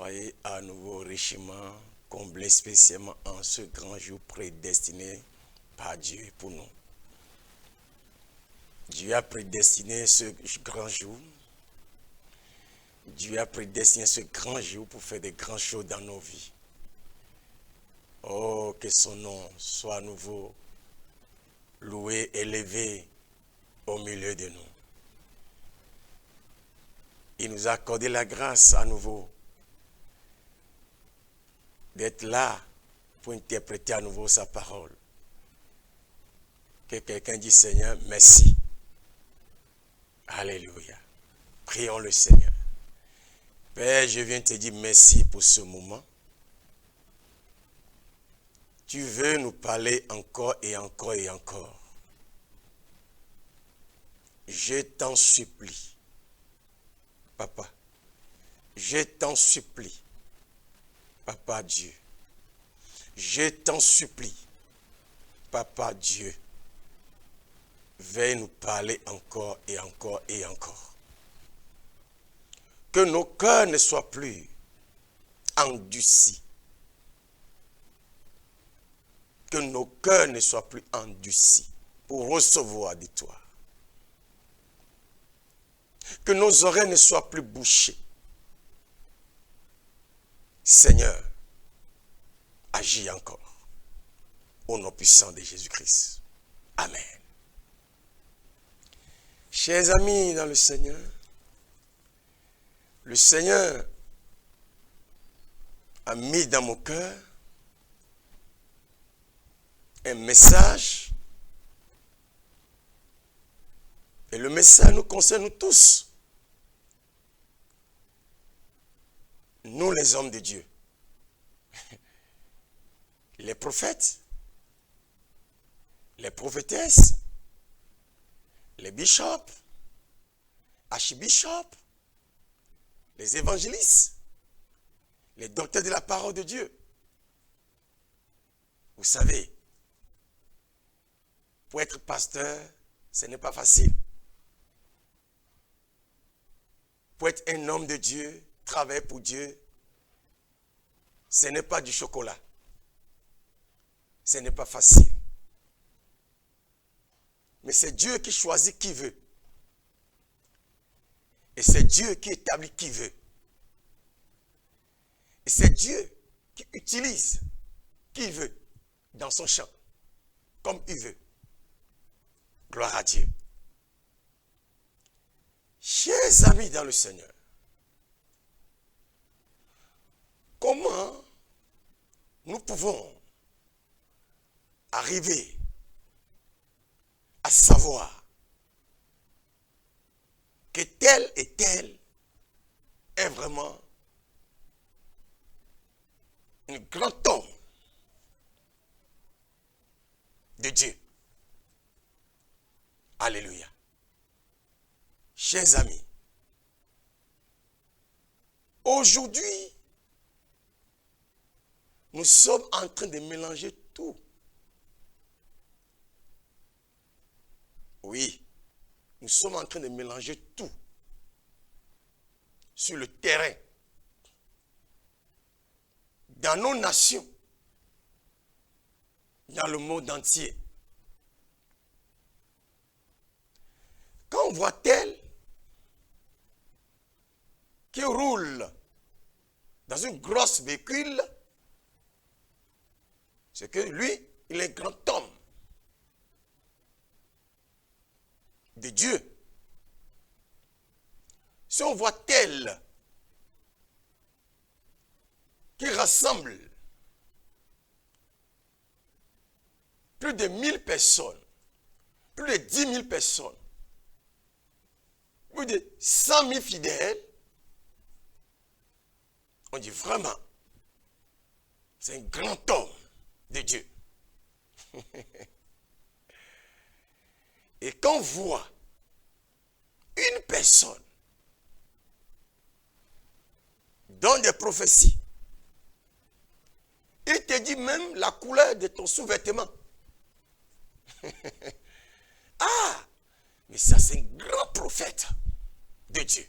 Soyez à nouveau richement comblés, spécialement en ce grand jour prédestiné par Dieu pour nous. Dieu a prédestiné ce grand jour. Dieu a prédestiné ce grand jour pour faire des grandes choses dans nos vies. Oh, que son nom soit à nouveau loué, élevé au milieu de nous. Il nous a accordé la grâce à nouveau d'être là pour interpréter à nouveau sa parole. Que quelqu'un dise Seigneur, merci. Alléluia. Prions le Seigneur. Père, je viens te dire merci pour ce moment. Tu veux nous parler encore et encore et encore. Je t'en supplie, Papa. Je t'en supplie, Papa Dieu. Je t'en supplie, Papa Dieu. Veuille nous parler encore et encore et encore. Que nos cœurs ne soient plus endurcis. Que nos cœurs ne soient plus endurcis pour recevoir de toi. Que nos oreilles ne soient plus bouchées. Seigneur, agis encore. Au nom puissant de Jésus-Christ. Amen. Chers amis dans le Seigneur a mis dans mon cœur un message. Et le message nous concerne tous. Nous les hommes de Dieu. Les prophètes, les prophétesses, les bishops, archibishops, les évangélistes, les docteurs de la parole de Dieu. Vous savez, pour être pasteur, ce n'est pas facile. Pour être un homme de Dieu, travailler pour Dieu, ce n'est pas du chocolat. Ce n'est pas facile. Mais c'est Dieu qui choisit qui veut. Et c'est Dieu qui établit qui veut. Et c'est Dieu qui utilise qui veut dans son champ, comme il veut. Gloire à Dieu. Chers amis dans le Seigneur, comment nous pouvons arriver à savoir que tel et tel est vraiment un grand homme de Dieu? Alléluia. Chers amis, aujourd'hui, nous sommes en train de mélanger tout. Oui, nous sommes en train de mélanger tout sur le terrain, dans nos nations, dans le monde entier. Quand on voit tel qui roule dans une grosse véhicule, c'est que lui, il est grand homme de Dieu. Si on voit tel qui rassemble plus de 1000 personnes, plus de 10 000 personnes, plus de 100 000 fidèles, on dit vraiment, c'est un grand homme de Dieu. Et quand on voit une personne dans des prophéties, il te dit même la couleur de ton sous-vêtement. Ah, mais ça c'est un grand prophète de Dieu.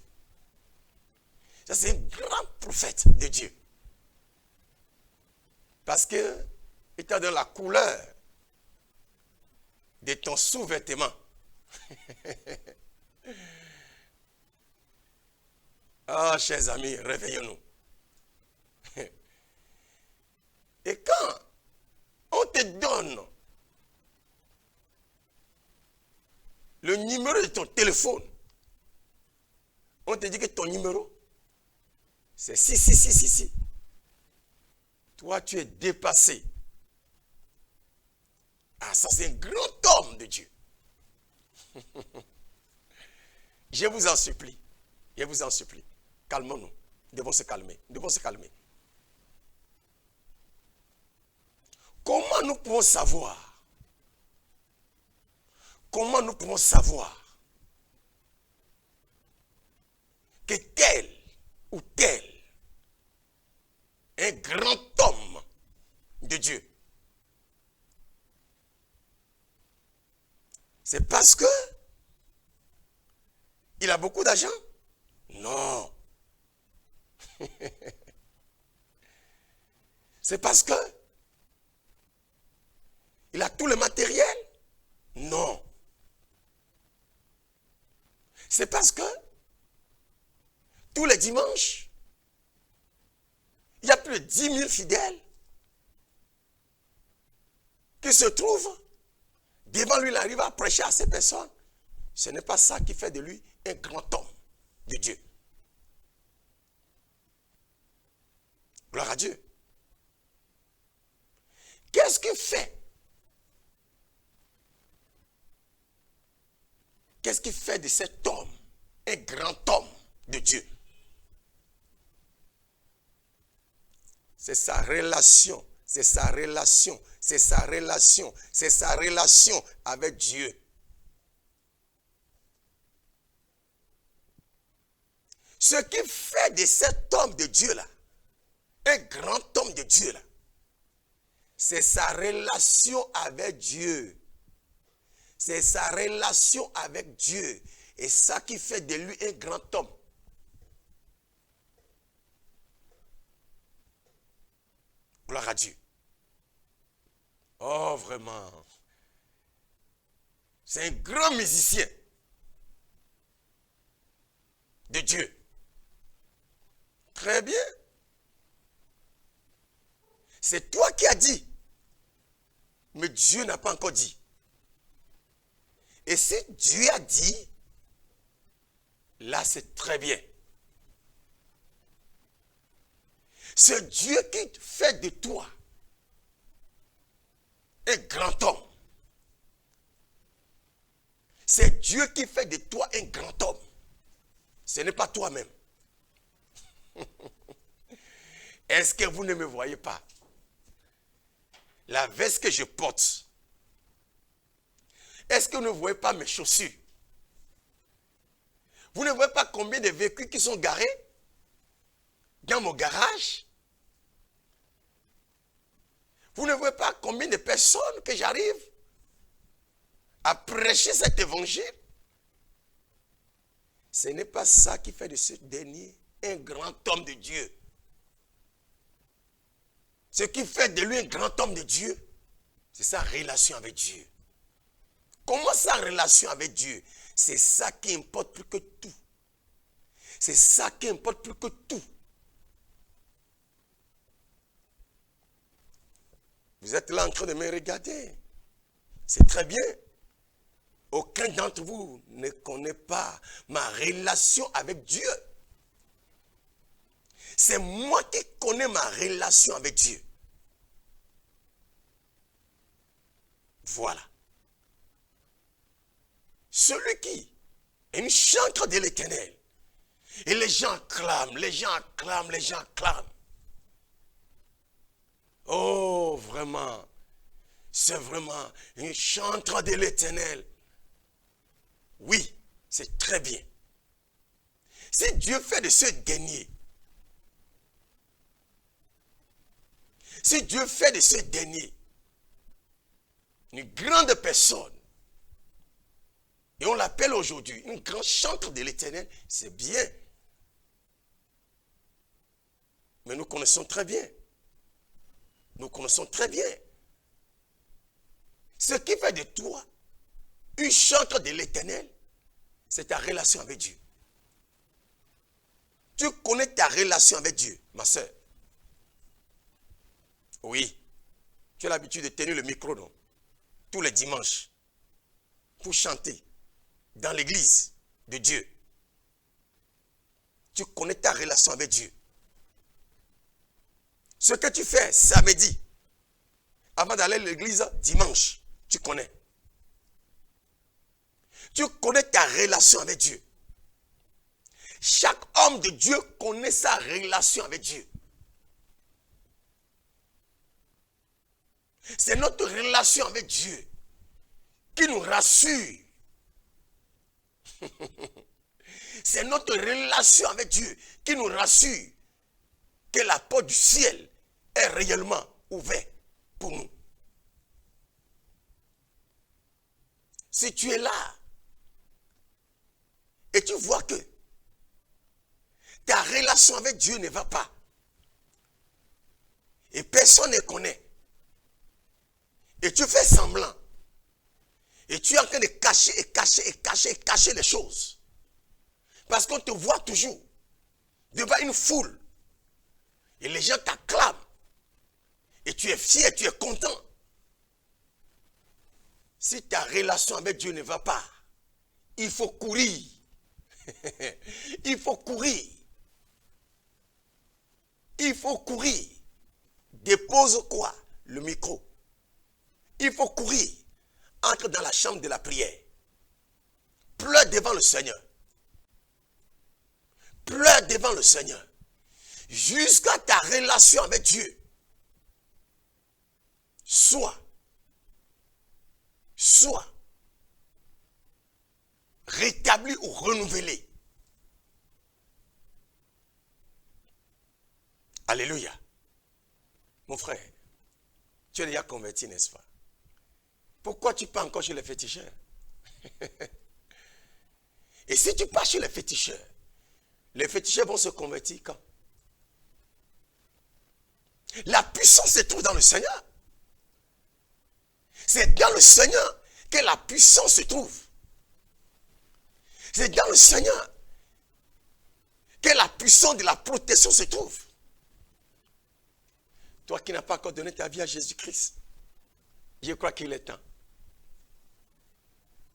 Ça, c'est un grand prophète de Dieu. Parce que, étant dans la couleur de ton sous-vêtement, ah, chers amis, réveillons-nous. Et quand on te donne le numéro de ton téléphone, on te dit que ton numéro, c'est 666. Toi, tu es dépassé. Ah, ça, c'est un grand homme de Dieu. Je vous en supplie. Je vous en supplie. Calmons-nous. Nous devons se calmer. Nous devons se calmer. Comment nous pouvons savoir? Comment nous pouvons savoir que tel ou tel un grand homme de Dieu? C'est parce que il a beaucoup d'argent? Non. C'est parce que il a tout le matériel? Non. C'est parce que tous les dimanches, il y a plus de 10 000 fidèles qui se trouvent devant lui, il arrive à prêcher à ces personnes. Ce n'est pas ça qui fait de lui un grand homme de Dieu. Gloire à Dieu. Qu'est-ce qui fait? Qu'est-ce qui fait de cet homme un grand homme de Dieu? C'est sa relation, c'est sa relation, c'est sa relation, c'est sa relation avec Dieu. Ce qui fait de cet homme de Dieu-là, un grand homme de Dieu-là, c'est sa relation avec Dieu. C'est sa relation avec Dieu. Et ça qui fait de lui un grand homme. Gloire à Dieu. Oh, vraiment. C'est un grand musicien de Dieu. Très bien. C'est toi qui as dit. Mais Dieu n'a pas encore dit. Et si Dieu a dit, là c'est très bien. C'est Dieu qui fait de toi un grand homme. C'est Dieu qui fait de toi un grand homme. Ce n'est pas toi-même. Est-ce que vous ne me voyez pas? La veste que je porte. Est-ce que vous ne voyez pas mes chaussures? Vous ne voyez pas combien de véhicules qui sont garés dans mon garage? Vous ne voyez pas combien de personnes que j'arrive à prêcher cet évangile? Ce n'est pas ça qui fait de ce dernier un grand homme de Dieu. Ce qui fait de lui un grand homme de Dieu, c'est sa relation avec Dieu. Comment sa relation avec Dieu? C'est ça qui importe plus que tout. C'est ça qui importe plus que tout. Vous êtes là en train de me regarder. C'est très bien. Aucun d'entre vous ne connaît pas ma relation avec Dieu. C'est moi qui connais ma relation avec Dieu. Voilà. Celui qui est une chantre de l'Éternel. Et les gens clament, les gens clament, les gens clament. Oh, vraiment. C'est vraiment une chantre de l'Éternel. Oui, c'est très bien. Si Dieu fait de ce dernier, si Dieu fait de ce dernier une grande personne, et on l'appelle aujourd'hui une grande chantre de l'Éternel, c'est bien. Mais nous connaissons très bien. Nous connaissons très bien. Ce qui fait de toi une chantre de l'Éternel, c'est ta relation avec Dieu. Tu connais ta relation avec Dieu, ma soeur. Oui. Tu as l'habitude de tenir le micro, non? Tous les dimanches. Pour chanter dans l'église de Dieu. Tu connais ta relation avec Dieu. Ce que tu fais samedi, avant d'aller à l'église dimanche, tu connais. Tu connais ta relation avec Dieu. Chaque homme de Dieu connaît sa relation avec Dieu. C'est notre relation avec Dieu qui nous rassure. C'est notre relation avec Dieu qui nous rassure que la porte du ciel est réellement ouverte pour nous. Si tu es là et tu vois que ta relation avec Dieu ne va pas et personne ne connaît et tu fais semblant et tu es en train de cacher les choses parce qu'on te voit toujours devant une foule et les gens t'acclament et tu es fier, tu es content. Si ta relation avec Dieu ne va pas, il faut courir. Il faut courir. Il faut courir. Dépose quoi? Le micro. Il faut courir. Entre dans la chambre de la prière. Pleure devant le Seigneur. Pleure devant le Seigneur. Jusqu'à ta relation avec Dieu soit rétabli ou renouvelé. Alléluia. Mon frère, tu es déjà converti, n'est-ce pas? Pourquoi tu pars encore chez les féticheurs? Et si tu pars chez les féticheurs vont se convertir quand? La puissance se trouve dans le Seigneur. C'est dans le Seigneur que la puissance se trouve. C'est dans le Seigneur que la puissance de la protection se trouve. Toi qui n'as pas encore donné ta vie à Jésus-Christ, je crois qu'il est temps.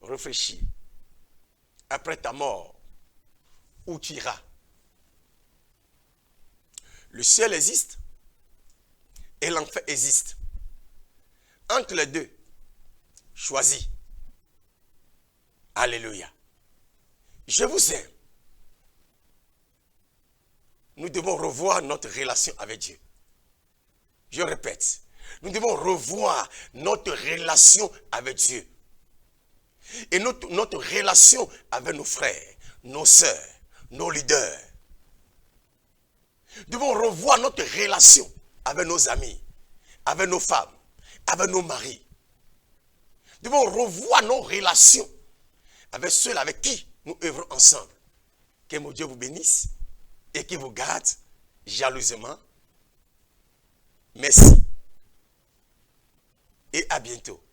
Réfléchis. Après ta mort, où tu iras? Le ciel existe et l'enfer existe. Entre les deux, choisis. Alléluia. Je vous aime. Nous devons revoir notre relation avec Dieu. Je répète, nous devons revoir notre relation avec Dieu. Et notre relation avec nos frères, nos sœurs, nos leaders. Nous devons revoir notre relation avec nos amis, avec nos femmes, avec nos maris. Nous devons revoir nos relations avec ceux avec qui nous œuvrons ensemble. Que mon Dieu vous bénisse et qu'il vous garde jalousement. Merci et à bientôt.